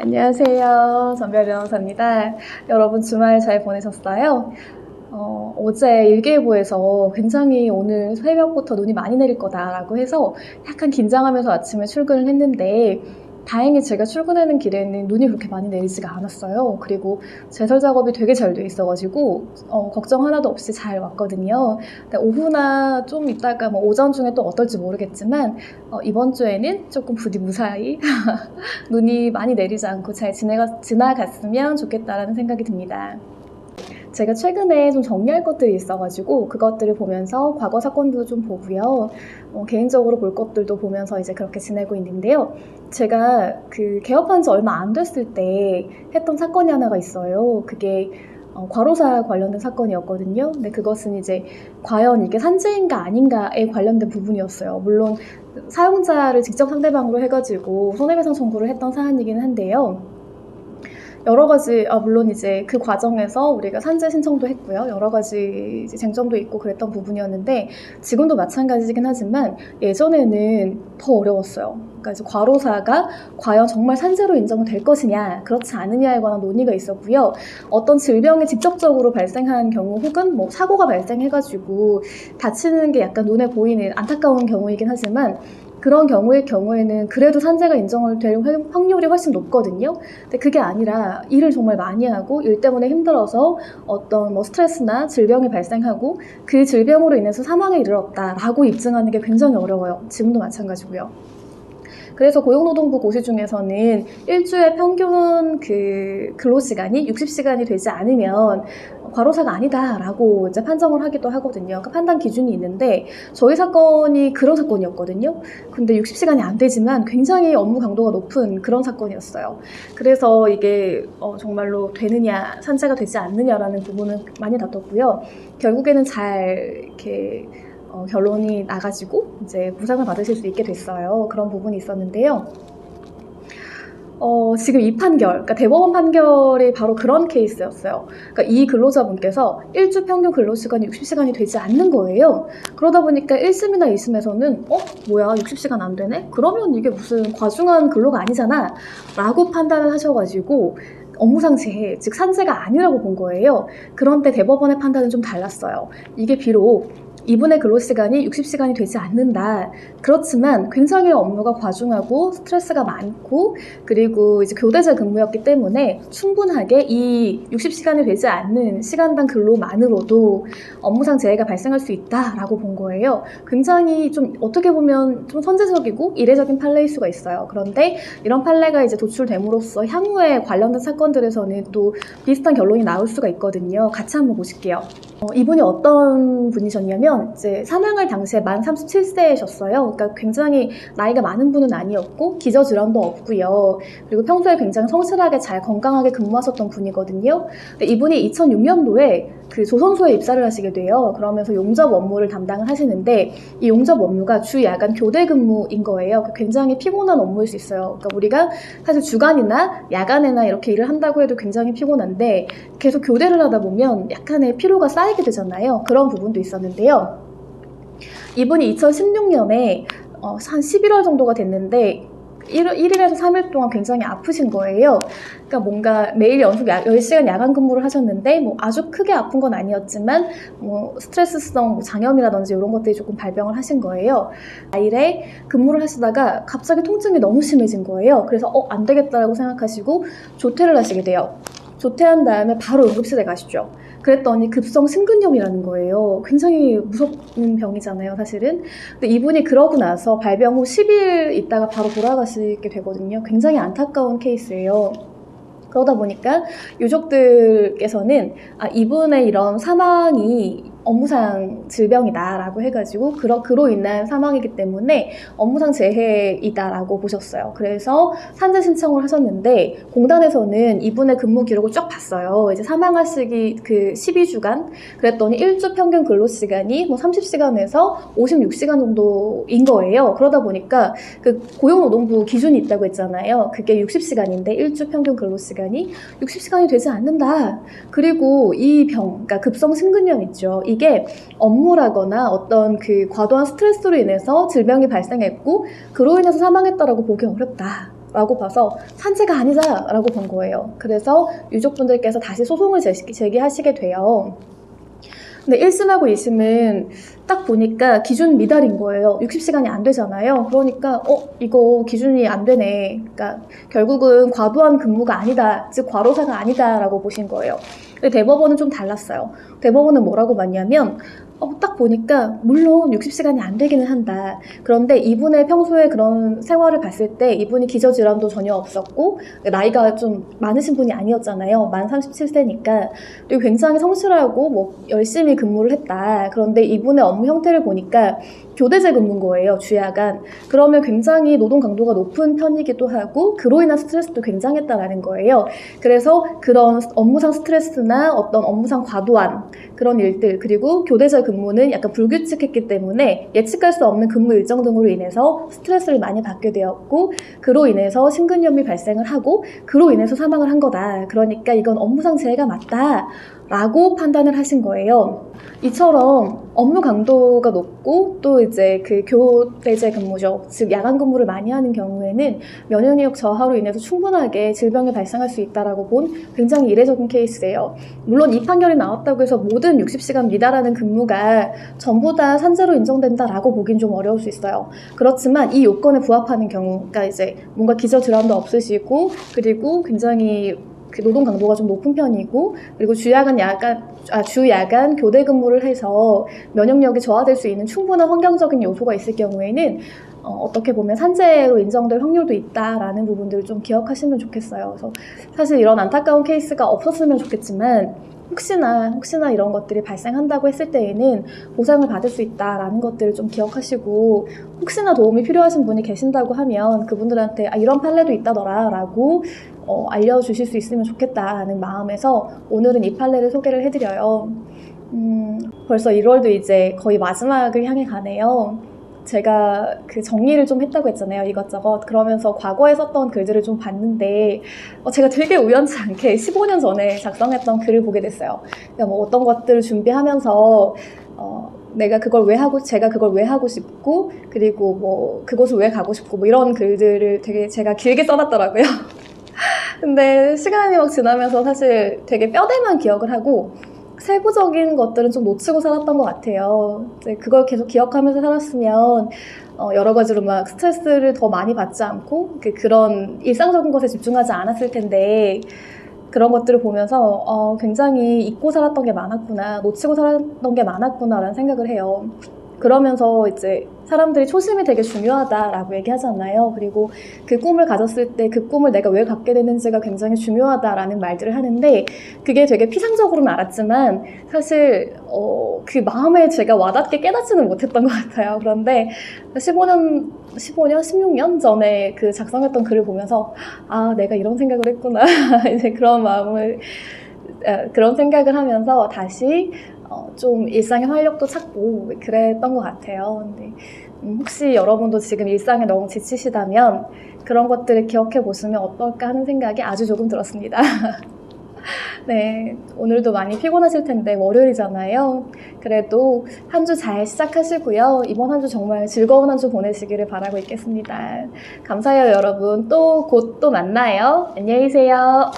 안녕하세요. 전별 변호사입니다. 여러분 주말 잘 보내셨어요? 어제 일기예보에서 굉장히 오늘 새벽부터 눈이 많이 내릴 거다라고 해서 약간 긴장하면서 아침에 출근을 했는데 다행히 제가 출근하는 길에는 눈이 그렇게 많이 내리지가 않았어요. 그리고 제설 작업이 되게 잘 돼 있어가지고 걱정 하나도 없이 잘 왔거든요. 근데 오후나 좀 있다가 뭐 오전 중에 또 어떨지 모르겠지만 이번 주에는 조금 부디 무사히 눈이 많이 내리지 않고 잘 지나갔으면 좋겠다라는 생각이 듭니다. 제가 최근에 좀 정리할 것들이 있어가지고 그것들을 보면서 과거 사건도 좀 보고요. 개인적으로 볼 것들도 보면서 이제 그렇게 지내고 있는데요. 제가 그 개업한 지 얼마 안 됐을 때 했던 사건이 하나가 있어요. 그게 과로사 관련된 사건이었거든요. 근데 그것은 이제 과연 이게 산재인가 아닌가에 관련된 부분이었어요. 물론 사용자를 직접 상대방으로 해가지고 손해배상 청구를 했던 사안이긴 한데요. 여러 가지, 물론 이제 그 과정에서 우리가 산재 신청도 했고요. 여러 가지 쟁점도 있고 그랬던 부분이었는데, 지금도 마찬가지긴 하지만 예전에는 더 어려웠어요. 그러니까 이제 과로사가 과연 정말 산재로 인정될 것이냐, 그렇지 않느냐에 관한 논의가 있었고요. 어떤 질병이 직접적으로 발생한 경우 혹은 뭐 사고가 발생해가지고 다치는 게 약간 눈에 보이는 안타까운 경우이긴 하지만, 그런 경우에는 그래도 산재가 인정될 확률이 훨씬 높거든요. 근데 그게 아니라 일을 정말 많이 하고 일 때문에 힘들어서 어떤 뭐 스트레스나 질병이 발생하고 그 질병으로 인해서 사망에 이르렀다라고 입증하는 게 굉장히 어려워요. 지금도 마찬가지고요. 그래서 고용노동부 고시 중에서는 일주의 평균 그 근로시간이 60시간이 되지 않으면 과로사가 아니다라고 이제 판정을 하기도 하거든요. 그 판단 기준이 있는데 저희 사건이 그런 사건이었거든요. 근데 60시간이 안 되지만 굉장히 업무 강도가 높은 그런 사건이었어요. 그래서 이게 정말로 되느냐, 산재가 되지 않느냐라는 부분은 많이 다퉜고요. 결국에는 잘 이렇게 결론이 나가지고 이제 보상을 받으실 수 있게 됐어요. 그런 부분이 있었는데요. 지금 이 판결, 그러니까 대법원 판결이 바로 그런 케이스였어요. 그러니까 이 근로자분께서 일주 평균 근로시간이 60시간이 되지 않는 거예요. 그러다 보니까 1심이나 2심에서는 뭐야 60시간 안 되네? 그러면 이게 무슨 과중한 근로가 아니잖아 라고 판단을 하셔가지고 업무상 재해, 즉 산재가 아니라고 본 거예요. 그런데 대법원의 판단은 좀 달랐어요. 이게 비록 이분의 근로시간이 60시간이 되지 않는다. 그렇지만 굉장히 업무가 과중하고 스트레스가 많고 그리고 이제 교대제 근무였기 때문에 충분하게 이 60시간이 되지 않는 시간당 근로만으로도 업무상 재해가 발생할 수 있다라고 본 거예요. 굉장히 좀 어떻게 보면 좀 선제적이고 이례적인 판례일 수가 있어요. 그런데 이런 판례가 이제 도출됨으로써 향후에 관련된 사건들에서는 또 비슷한 결론이 나올 수가 있거든요. 같이 한번 보실게요. 이분이 어떤 분이셨냐면 이제 사망할 당시에 만 37세셨어요. 그러니까 굉장히 나이가 많은 분은 아니었고 기저질환도 없고요. 그리고 평소에 굉장히 성실하게 잘 건강하게 근무하셨던 분이거든요. 근데 이분이 2006년도에 그 조선소에 입사를 하시게 돼요. 그러면서 용접 업무를 담당을 하시는데 이 용접 업무가 주 야간 교대 근무인 거예요. 굉장히 피곤한 업무일 수 있어요. 그러니까 우리가 사실 주간이나 야간에나 이렇게 일을 한다고 해도 굉장히 피곤한데 계속 교대를 하다 보면 약간의 피로가 쌓이게 되잖아요. 그런 부분도 있었는데요. 이분이 2016년에 한 11월 정도가 됐는데 1일에서 3일 동안 굉장히 아프신 거예요. 그러니까 뭔가 매일 연속 10시간 야간 근무를 하셨는데 뭐 아주 크게 아픈 건 아니었지만 뭐 스트레스성 장염이라든지 이런 것들이 조금 발병을 하신 거예요. 4일에 근무를 하시다가 갑자기 통증이 너무 심해진 거예요. 그래서 안 되겠다라고 생각하시고 조퇴를 하시게 돼요. 조퇴한 다음에 바로 응급실에 가시죠. 그랬더니 급성 심근염이라는 거예요. 굉장히 무섭는 병이잖아요, 사실은. 근데 이분이 그러고 나서 발병 후 10일 있다가 바로 돌아가시게 되거든요. 굉장히 안타까운 케이스예요. 그러다 보니까 유족들께서는 이분의 이런 사망이 업무상 질병이다라고 해가지고 그로 인한 사망이기 때문에 업무상 재해이다라고 보셨어요. 그래서 산재 신청을 하셨는데 공단에서는 이분의 근무 기록을 쫙 봤어요. 이제 사망하시기 그 12주간 그랬더니 일주 평균 근로시간이 뭐 30시간에서 56시간 정도인 거예요. 그러다 보니까 그 고용노동부 기준이 있다고 했잖아요. 그게 60시간인데 일주 평균 근로시간이 60시간이 되지 않는다. 그리고 이 병, 그러니까 급성 심근염 있죠. 이게 업무라거나 어떤 그 과도한 스트레스로 인해서 질병이 발생했고 그로 인해서 사망했다라고 보기 어렵다. 라고 봐서 산재가 아니다 라고 본 거예요. 그래서 유족분들께서 다시 소송을 제기하시게 돼요. 근데 1심하고 2심은 딱 보니까 기준 미달인 거예요. 60시간이 안 되잖아요. 그러니까 이거 기준이 안 되네. 그러니까 결국은 과도한 근무가 아니다. 즉 과로사가 아니다 라고 보신 거예요. 근데 대법원은 좀 달랐어요. 대법원은 뭐라고 봤냐면 딱 보니까 물론 60시간이 안 되기는 한다. 그런데 이분의 평소에 그런 생활을 봤을 때 이분이 기저질환도 전혀 없었고 나이가 좀 많으신 분이 아니었잖아요. 만 37세니까. 그리고 굉장히 성실하고 뭐 열심히 근무를 했다. 그런데 이분의 업무 형태를 보니까 교대제 근무인 거예요. 주야간. 그러면 굉장히 노동 강도가 높은 편이기도 하고 그로 인한 스트레스도 굉장했다라는 거예요. 그래서 그런 업무상 스트레스나 어떤 업무상 과도한 그런 일들, 그리고 교대제 근무는 약간 불규칙했기 때문에 예측할 수 없는 근무 일정 등으로 인해서 스트레스를 많이 받게 되었고 그로 인해서 심근염이 발생을 하고 그로 인해서 사망을 한 거다. 그러니까 이건 업무상 재해가 맞다 라고 판단을 하신 거예요. 이처럼 업무 강도가 높고 또 이제 그 교대제 근무죠. 즉 야간 근무를 많이 하는 경우에는 면역력 저하로 인해서 충분하게 질병이 발생할 수 있다라고 본 굉장히 이례적인 케이스예요. 물론 이 판결이 나왔다고 해서 모든 60시간 미달하는 근무가 전부 다 산재로 인정된다라고 보긴 좀 어려울 수 있어요. 그렇지만 이 요건에 부합하는 경우, 그러니까 이제 뭔가 기저질환도 없으시고 그리고 굉장히 그 노동 강도가 좀 높은 편이고 그리고 주야간 교대 근무를 해서 면역력이 저하될 수 있는 충분한 환경적인 요소가 있을 경우에는 어떻게 보면 산재로 인정될 확률도 있다라는 부분들을 좀 기억하시면 좋겠어요. 그래서 사실 이런 안타까운 케이스가 없었으면 좋겠지만 혹시나 이런 것들이 발생한다고 했을 때에는 보상을 받을 수 있다라는 것들을 좀 기억하시고 혹시나 도움이 필요하신 분이 계신다고 하면 그분들한테 이런 판례도 있다더라 라고 알려주실 수 있으면 좋겠다는 마음에서 오늘은 이 판례를 소개를 해드려요. 벌써 1월도 이제 거의 마지막을 향해 가네요. 제가 그 정리를 좀 했다고 했잖아요. 이것저것. 그러면서 과거에 썼던 글들을 좀 봤는데 제가 되게 우연치 않게 15년 전에 작성했던 글을 보게 됐어요. 그러니까 뭐 어떤 것들을 준비하면서 제가 그걸 왜 하고 싶고 그리고 뭐 그곳을 왜 가고 싶고 뭐 이런 글들을 되게 제가 길게 써놨더라고요. 근데 시간이 막 지나면서 사실 되게 뼈대만 기억을 하고 세부적인 것들은 좀 놓치고 살았던 것 같아요. 이제 그걸 계속 기억하면서 살았으면 여러 가지로 막 스트레스를 더 많이 받지 않고 그런 일상적인 것에 집중하지 않았을 텐데 그런 것들을 보면서 굉장히 잊고 살았던 게 많았구나, 놓치고 살았던 게 많았구나라는 생각을 해요. 그러면서 이제 사람들이 초심이 되게 중요하다라고 얘기하잖아요. 그리고 그 꿈을 가졌을 때 그 꿈을 내가 왜 갖게 됐는지가 굉장히 중요하다라는 말들을 하는데 그게 되게 피상적으로는 알았지만 사실 그 마음에 제가 와닿게 깨닫지는 못했던 것 같아요. 그런데 16년 전에 그 작성했던 글을 보면서 내가 이런 생각을 했구나 이제 그런 생각을 하면서 다시 좀 일상의 활력도 찾고 그랬던 것 같아요. 근데 혹시 여러분도 지금 일상에 너무 지치시다면 그런 것들을 기억해 보시면 어떨까 하는 생각이 아주 조금 들었습니다. 네, 오늘도 많이 피곤하실 텐데 월요일이잖아요. 그래도 한 주 잘 시작하시고요. 이번 한 주 정말 즐거운 한 주 보내시기를 바라고 있겠습니다. 감사해요, 여러분. 곧 또 만나요. 안녕히 계세요.